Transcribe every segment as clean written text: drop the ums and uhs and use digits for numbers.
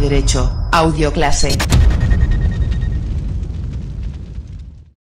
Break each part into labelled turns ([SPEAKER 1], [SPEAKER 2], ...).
[SPEAKER 1] Derecho, audioclase.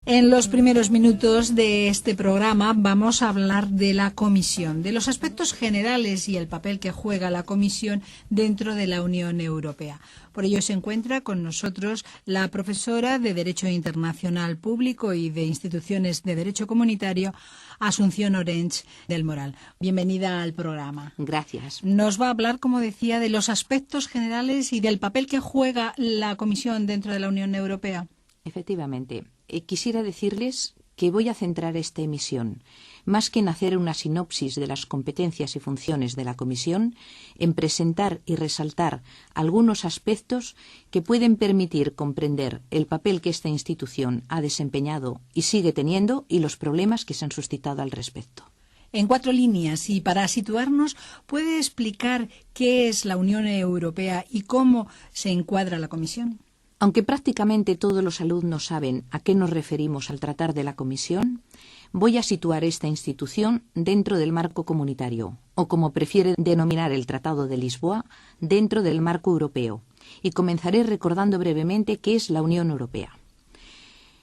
[SPEAKER 2] En los primeros minutos de este programa vamos a hablar de la Comisión, de los aspectos generales y el papel que juega la Comisión dentro de la Unión Europea. Por ello se encuentra con nosotros la profesora de Derecho Internacional Público y de Instituciones de Derecho Comunitario, Asunción Orench del Moral. Bienvenida al programa.
[SPEAKER 3] Gracias.
[SPEAKER 2] Nos va a hablar, como decía, de los aspectos generales y del papel que juega la Comisión dentro de la Unión Europea.
[SPEAKER 3] Efectivamente. Quisiera decirles que voy a centrar esta emisión, más que en hacer una sinopsis de las competencias y funciones de la Comisión, en presentar y resaltar algunos aspectos que pueden permitir comprender el papel que esta institución ha desempeñado y sigue teniendo y los problemas que se han suscitado al respecto.
[SPEAKER 2] En 4 líneas, y para situarnos, ¿puede explicar qué es la Unión Europea y cómo se encuadra la Comisión?
[SPEAKER 3] Aunque prácticamente todos los alumnos saben a qué nos referimos al tratar de la Comisión, voy a situar esta institución dentro del marco comunitario, o como prefiere denominar el Tratado de Lisboa, dentro del marco europeo, y comenzaré recordando brevemente qué es la Unión Europea.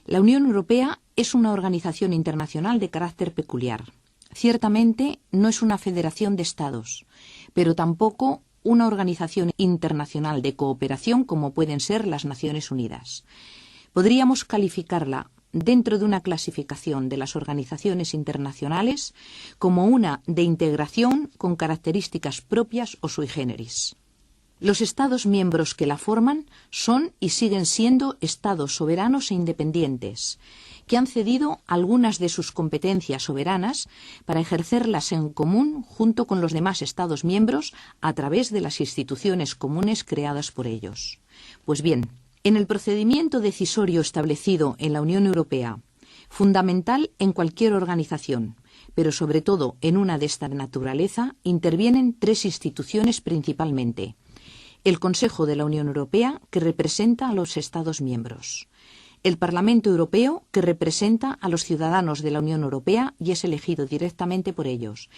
[SPEAKER 3] La Unión Europea es una organización internacional de carácter peculiar. Ciertamente no es una federación de estados, pero tampoco una organización internacional de cooperación como pueden ser las Naciones Unidas. Podríamos calificarla, dentro de una clasificación de las organizaciones internacionales, como una de integración con características propias o sui generis. Los Estados miembros que la forman son y siguen siendo Estados soberanos e independientes, que han cedido algunas de sus competencias soberanas para ejercerlas en común junto con los demás Estados miembros a través de las instituciones comunes creadas por ellos. Pues bien, en el procedimiento decisorio establecido en la Unión Europea, fundamental en cualquier organización, pero sobre todo en una de esta naturaleza, intervienen 3 instituciones principalmente. El Consejo de la Unión Europea, que representa a los Estados miembros. El Parlamento Europeo, que representa a los ciudadanos de la Unión Europea y es elegido directamente por ellos.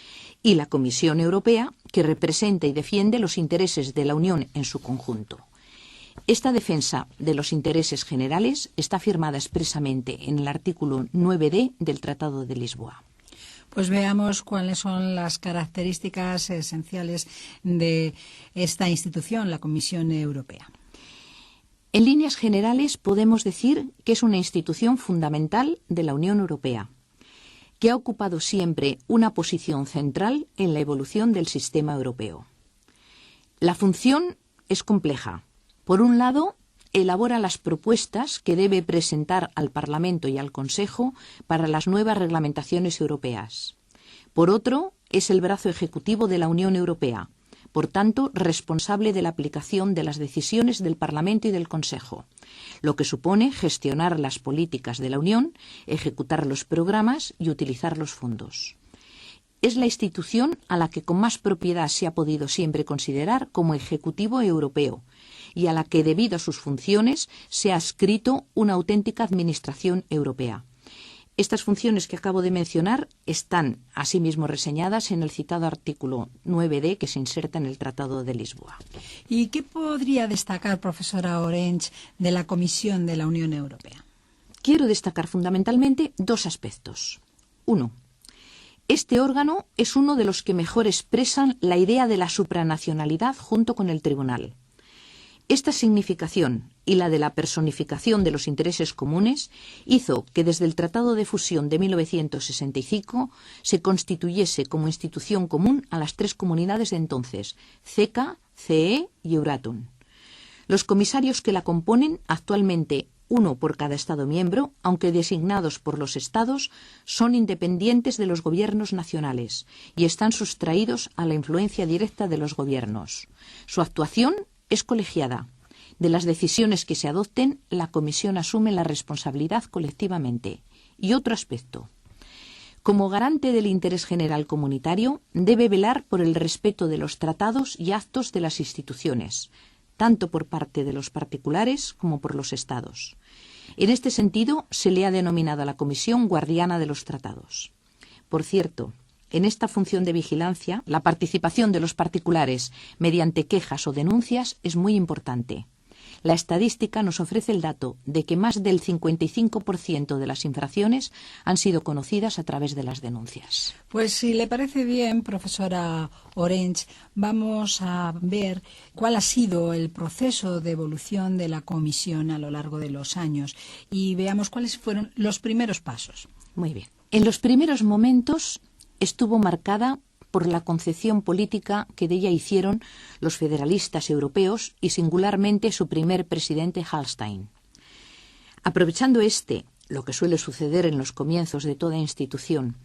[SPEAKER 3] Y la Comisión Europea, que representa y defiende los intereses de la Unión en su conjunto. Esta defensa de los intereses generales está firmada expresamente en el artículo 9d del Tratado de Lisboa.
[SPEAKER 2] Pues veamos cuáles son las características esenciales de esta institución, la Comisión Europea.
[SPEAKER 3] En líneas generales podemos decir que es una institución fundamental de la Unión Europea, que ha ocupado siempre una posición central en la evolución del sistema europeo. La función es compleja. Por un lado, elabora las propuestas que debe presentar al Parlamento y al Consejo para las nuevas reglamentaciones europeas. Por otro, es el brazo ejecutivo de la Unión Europea, por tanto, responsable de la aplicación de las decisiones del Parlamento y del Consejo, lo que supone gestionar las políticas de la Unión, ejecutar los programas y utilizar los fondos. Es la institución a la que con más propiedad se ha podido siempre considerar como Ejecutivo Europeo y a la que, debido a sus funciones, se ha adscrito una auténtica Administración Europea. Estas funciones que acabo de mencionar están asimismo reseñadas en el citado artículo 9d que se inserta en el Tratado de Lisboa.
[SPEAKER 2] ¿Y qué podría destacar, profesora Orench, de la Comisión de la Unión Europea?
[SPEAKER 3] Quiero destacar fundamentalmente 2 aspectos. 1. Este órgano es uno de los que mejor expresan la idea de la supranacionalidad junto con el Tribunal. Esta significación y la de la personificación de los intereses comunes hizo que desde el Tratado de Fusión de 1965 se constituyese como institución común a las 3 comunidades de entonces, CECA, CE y Euratom. Los comisarios que la componen, actualmente 1 por cada Estado miembro, aunque designados por los Estados, son independientes de los gobiernos nacionales y están sustraídos a la influencia directa de los gobiernos. Su actuación es colegiada. De las decisiones que se adopten, la Comisión asume la responsabilidad colectivamente. Y otro aspecto. Como garante del interés general comunitario, debe velar por el respeto de los tratados y actos de las instituciones, tanto por parte de los particulares como por los Estados. En este sentido, se le ha denominado a la Comisión guardiana de los tratados. Por cierto, En esta función de vigilancia, la participación de los particulares mediante quejas o denuncias es muy importante. La estadística nos ofrece el dato de que más del 55% de las infracciones han sido conocidas a través de las denuncias.
[SPEAKER 2] Pues si le parece bien, profesora Orench, vamos a ver cuál ha sido el proceso de evolución de la comisión a lo largo de los años y veamos cuáles fueron los primeros pasos.
[SPEAKER 3] Muy bien. En los primeros momentos estuvo marcada por la concepción política que de ella hicieron los federalistas europeos y singularmente su primer presidente Hallstein. Aprovechando lo que suele suceder en los comienzos de toda institución,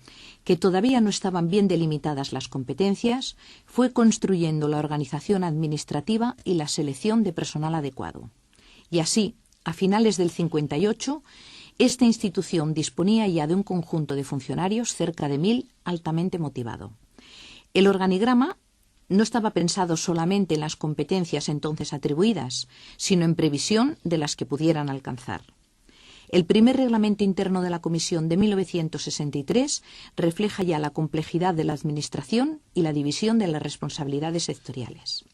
[SPEAKER 3] que todavía no estaban bien delimitadas las competencias, fue construyendo la organización administrativa y la selección de personal adecuado. Y así, a finales del 58, esta institución disponía ya de un conjunto de funcionarios, cerca de 1000, altamente motivado. El organigrama no estaba pensado solamente en las competencias entonces atribuidas, sino en previsión de las que pudieran alcanzar. El primer reglamento interno de la Comisión de 1963 refleja ya la complejidad de la administración y la división de las responsabilidades sectoriales.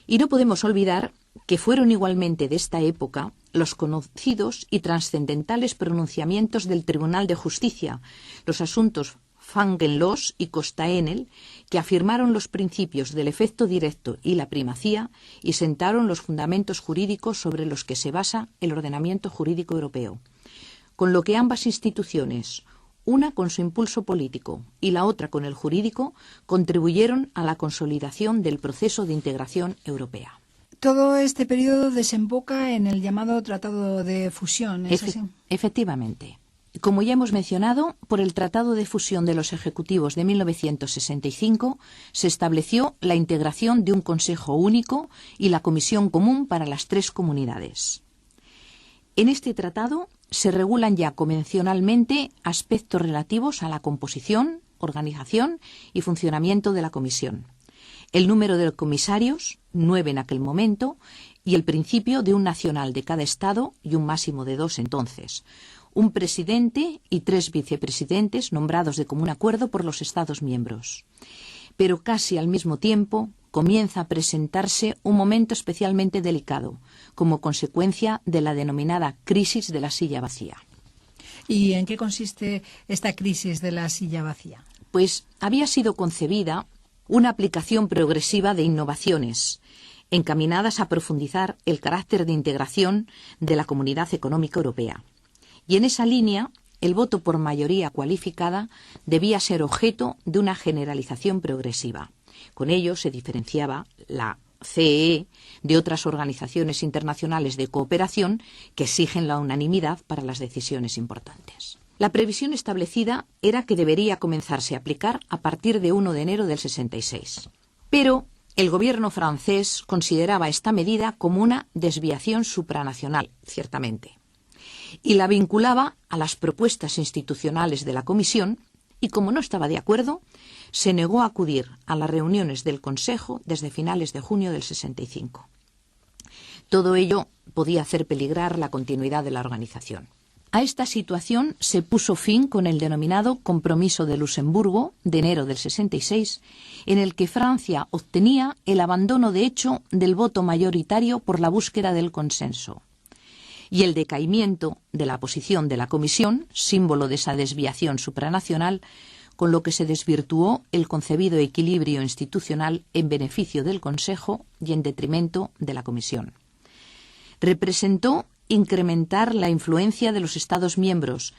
[SPEAKER 3] Y no podemos olvidar que fueron igualmente de esta época los conocidos y trascendentales pronunciamientos del Tribunal de Justicia, los asuntos Fangenlos y Costa-Enel, que afirmaron los principios del efecto directo y la primacía y sentaron los fundamentos jurídicos sobre los que se basa el ordenamiento jurídico europeo, con lo que ambas instituciones, una con su impulso político y la otra con el jurídico, contribuyeron a la consolidación del proceso de integración europea.
[SPEAKER 2] Todo este periodo desemboca en el llamado Tratado de Fusión, ¿es así?
[SPEAKER 3] Efectivamente. Como ya hemos mencionado, por el Tratado de Fusión de los Ejecutivos de 1965 se estableció la integración de un Consejo único y la Comisión común para las 3 comunidades. En este tratado se regulan ya convencionalmente aspectos relativos a la composición, organización y funcionamiento de la Comisión, el número de comisarios, 9 en aquel momento, y el principio de un nacional de cada Estado y un máximo de 2 entonces, un presidente y 3 vicepresidentes nombrados de común acuerdo por los Estados miembros. Pero casi al mismo tiempo comienza a presentarse un momento especialmente delicado, como consecuencia de la denominada crisis de la silla vacía.
[SPEAKER 2] ¿Y en qué consiste esta crisis de la silla vacía?
[SPEAKER 3] Pues había sido concebida una aplicación progresiva de innovaciones encaminadas a profundizar el carácter de integración de la Comunidad Económica Europea. Y en esa línea, el voto por mayoría cualificada debía ser objeto de una generalización progresiva. Con ello se diferenciaba la CEE de otras organizaciones internacionales de cooperación que exigen la unanimidad para las decisiones importantes. La previsión establecida era que debería comenzarse a aplicar a partir de 1 de enero del 66. Pero el gobierno francés consideraba esta medida como una desviación supranacional, ciertamente, y la vinculaba a las propuestas institucionales de la Comisión y, como no estaba de acuerdo, se negó a acudir a las reuniones del Consejo desde finales de junio del 65. Todo ello podía hacer peligrar la continuidad de la organización. A esta situación se puso fin con el denominado Compromiso de Luxemburgo de enero del 66, en el que Francia obtenía el abandono de hecho del voto mayoritario por la búsqueda del consenso y el decaimiento de la posición de la Comisión, símbolo de esa desviación supranacional, con lo que se desvirtuó el concebido equilibrio institucional en beneficio del Consejo y en detrimento de la Comisión. Representó incrementar la influencia de los Estados miembros,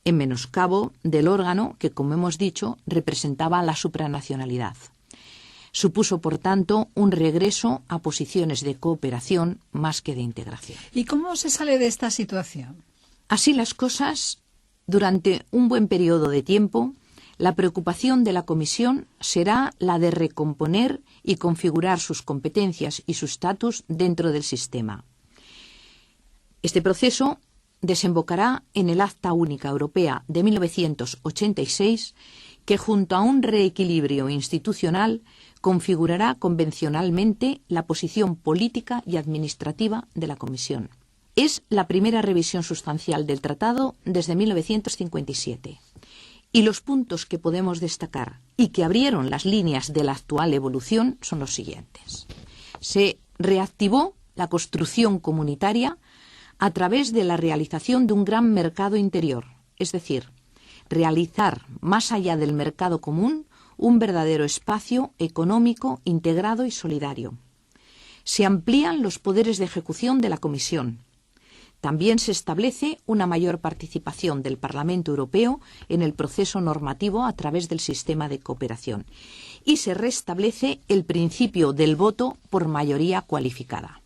[SPEAKER 3] en menoscabo del órgano que, como hemos dicho, representaba la supranacionalidad. Supuso, por tanto, un regreso a posiciones de cooperación más que de integración.
[SPEAKER 2] ¿Y cómo se sale de esta situación?
[SPEAKER 3] Así las cosas, durante un buen periodo de tiempo, la preocupación de la Comisión será la de recomponer y configurar sus competencias y su estatus dentro del sistema. Este proceso desembocará en el Acta Única Europea de 1986, que junto a un reequilibrio institucional configurará convencionalmente la posición política y administrativa de la Comisión. Es la primera revisión sustancial del tratado desde 1957 Y los puntos que podemos destacar y que abrieron las líneas de la actual evolución son los siguientes. Se reactivó la construcción comunitaria a través de la realización de un gran mercado interior, es decir, realizar más allá del mercado común un verdadero espacio económico integrado y solidario. Se amplían los poderes de ejecución de la Comisión. También se establece una mayor participación del Parlamento Europeo en el proceso normativo a través del sistema de cooperación. Y se restablece el principio del voto por mayoría cualificada.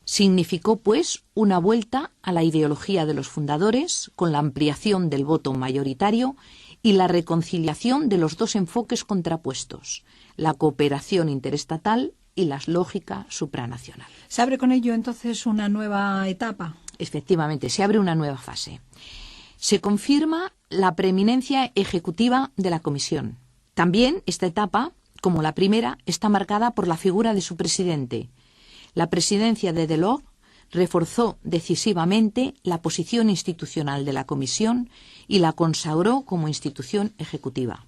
[SPEAKER 3] Significó, pues, una vuelta a la ideología de los fundadores con la ampliación del voto mayoritario y la reconciliación de los dos enfoques contrapuestos, la cooperación interestatal y la lógica supranacional.
[SPEAKER 2] ¿Se abre con ello entonces una nueva etapa?
[SPEAKER 3] Efectivamente, se abre una nueva fase. Se confirma la preeminencia ejecutiva de la Comisión. También esta etapa, como la primera, está marcada por la figura de su presidente. La presidencia de Delors reforzó decisivamente la posición institucional de la Comisión y la consagró como institución ejecutiva.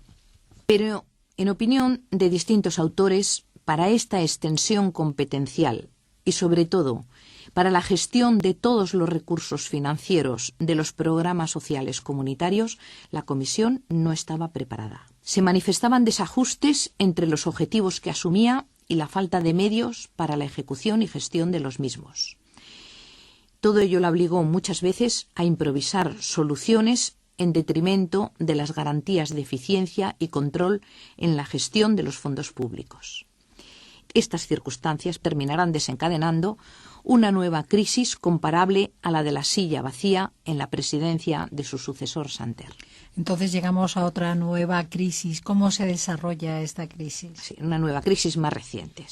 [SPEAKER 3] Pero, en opinión de distintos autores, para esta extensión competencial y, sobre todo, para la gestión de todos los recursos financieros de los programas sociales comunitarios, la Comisión no estaba preparada. Se manifestaban desajustes entre los objetivos que asumía y la falta de medios para la ejecución y gestión de los mismos. Todo ello la obligó muchas veces a improvisar soluciones en detrimento de las garantías de eficiencia y control en la gestión de los fondos públicos. Estas circunstancias terminarán desencadenando una nueva crisis comparable a la de la silla vacía en la presidencia de su sucesor Santer.
[SPEAKER 2] Entonces llegamos a otra nueva crisis. ¿Cómo se desarrolla esta crisis?
[SPEAKER 3] Sí, una nueva crisis más reciente.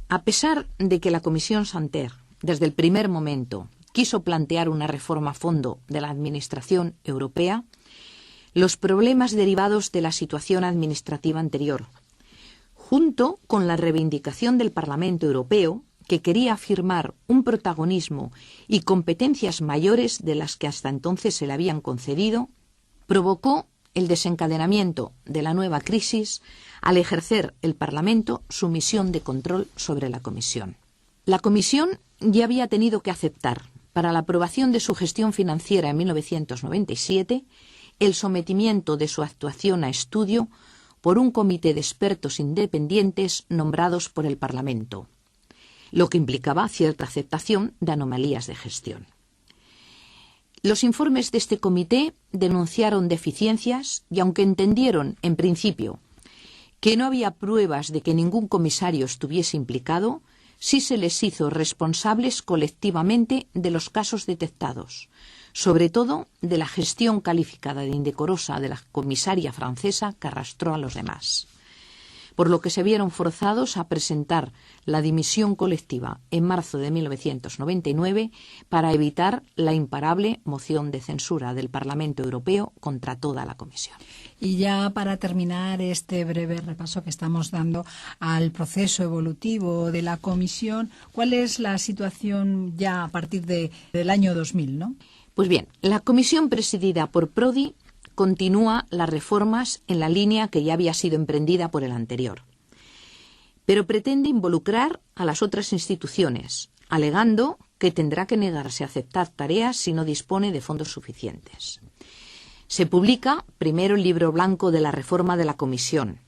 [SPEAKER 3] A pesar de que la Comisión Santer, desde el primer momento, quiso plantear una reforma a fondo de la Administración europea, los problemas derivados de la situación administrativa anterior, junto con la reivindicación del Parlamento Europeo, que quería afirmar un protagonismo y competencias mayores de las que hasta entonces se le habían concedido, provocó el desencadenamiento de la nueva crisis al ejercer el Parlamento su misión de control sobre la Comisión. La Comisión ya había tenido que aceptar, para la aprobación de su gestión financiera en 1997, el sometimiento de su actuación a estudio por un comité de expertos independientes nombrados por el Parlamento, lo que implicaba cierta aceptación de anomalías de gestión. Los informes de este comité denunciaron deficiencias y, aunque entendieron, en principio, que no había pruebas de que ningún comisario estuviese implicado, sí se les hizo responsables colectivamente de los casos detectados, sobre todo de la gestión calificada de indecorosa de la comisaria francesa que arrastró a los demás, por lo que se vieron forzados a presentar la dimisión colectiva en marzo de 1999 para evitar la imparable moción de censura del Parlamento Europeo contra toda la Comisión.
[SPEAKER 2] Y ya para terminar este breve repaso que estamos dando al proceso evolutivo de la Comisión, ¿cuál es la situación ya a partir del año 2000, ¿no?
[SPEAKER 3] Pues bien, la Comisión presidida por Prodi continúa las reformas en la línea que ya había sido emprendida por el anterior, pero pretende involucrar a las otras instituciones, alegando que tendrá que negarse a aceptar tareas si no dispone de fondos suficientes. Se publica primero el libro blanco de la reforma de la Comisión,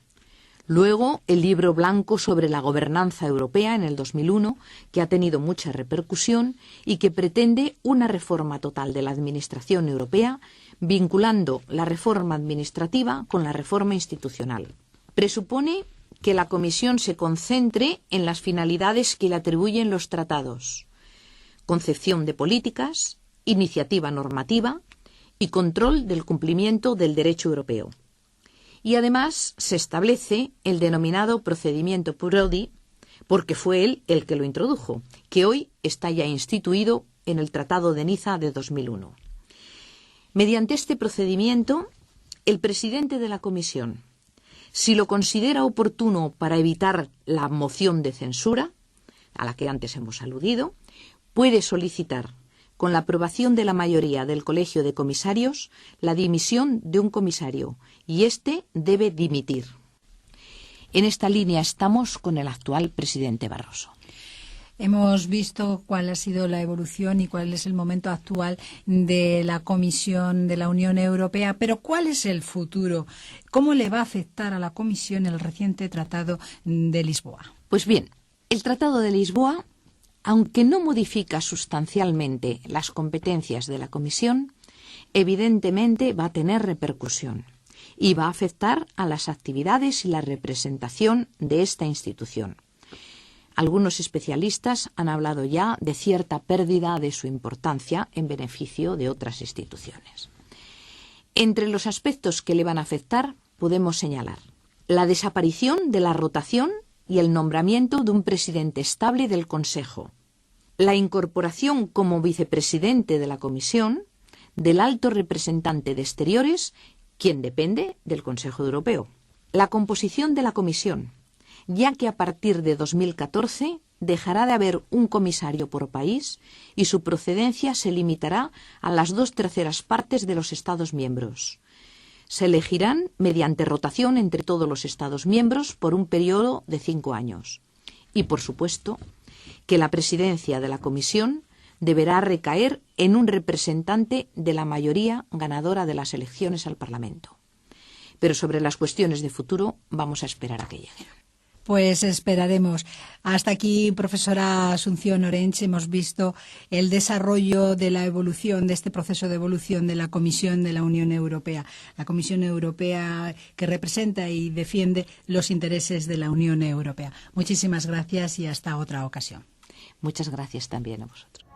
[SPEAKER 3] luego el libro blanco sobre la gobernanza europea en el 2001, que ha tenido mucha repercusión y que pretende una reforma total de la Administración europea, vinculando la reforma administrativa con la reforma institucional. Presupone que la Comisión se concentre en las finalidades que le atribuyen los tratados: concepción de políticas, iniciativa normativa y control del cumplimiento del derecho europeo. Y además se establece el denominado procedimiento Prodi, porque fue él el que lo introdujo, que hoy está ya instituido en el Tratado de Niza de 2001. Mediante este procedimiento, el presidente de la Comisión, si lo considera oportuno para evitar la moción de censura, a la que antes hemos aludido, puede solicitar con la aprobación de la mayoría del Colegio de Comisarios, la dimisión de un comisario, y éste debe dimitir. En esta línea estamos con el actual presidente Barroso.
[SPEAKER 2] Hemos visto cuál ha sido la evolución y cuál es el momento actual de la Comisión de la Unión Europea, pero ¿cuál es el futuro? ¿Cómo le va a afectar a la Comisión el reciente Tratado de Lisboa?
[SPEAKER 3] Pues bien, el Tratado de Lisboa, aunque no modifica sustancialmente las competencias de la Comisión, evidentemente va a tener repercusión y va a afectar a las actividades y la representación de esta institución. Algunos especialistas han hablado ya de cierta pérdida de su importancia en beneficio de otras instituciones. Entre los aspectos que le van a afectar podemos señalar la desaparición de la rotación y el nombramiento de un presidente estable del Consejo, la incorporación como vicepresidente de la Comisión del alto representante de Exteriores, quien depende del Consejo Europeo, la composición de la Comisión, ya que a partir de 2014 dejará de haber un comisario por país y su procedencia se limitará a las 2/3 partes de los Estados miembros. Se elegirán mediante rotación entre todos los Estados miembros por un periodo de 5 años. Y, por supuesto, que la presidencia de la Comisión deberá recaer en un representante de la mayoría ganadora de las elecciones al Parlamento. Pero sobre las cuestiones de futuro vamos a esperar a que lleguen.
[SPEAKER 2] Pues esperaremos. Hasta aquí, profesora Asunción Orenche, hemos visto el desarrollo de la evolución, de este proceso de evolución de la Comisión de la Unión Europea. La Comisión Europea que representa y defiende los intereses de la Unión Europea. Muchísimas gracias y hasta otra ocasión.
[SPEAKER 3] Muchas gracias también a vosotros.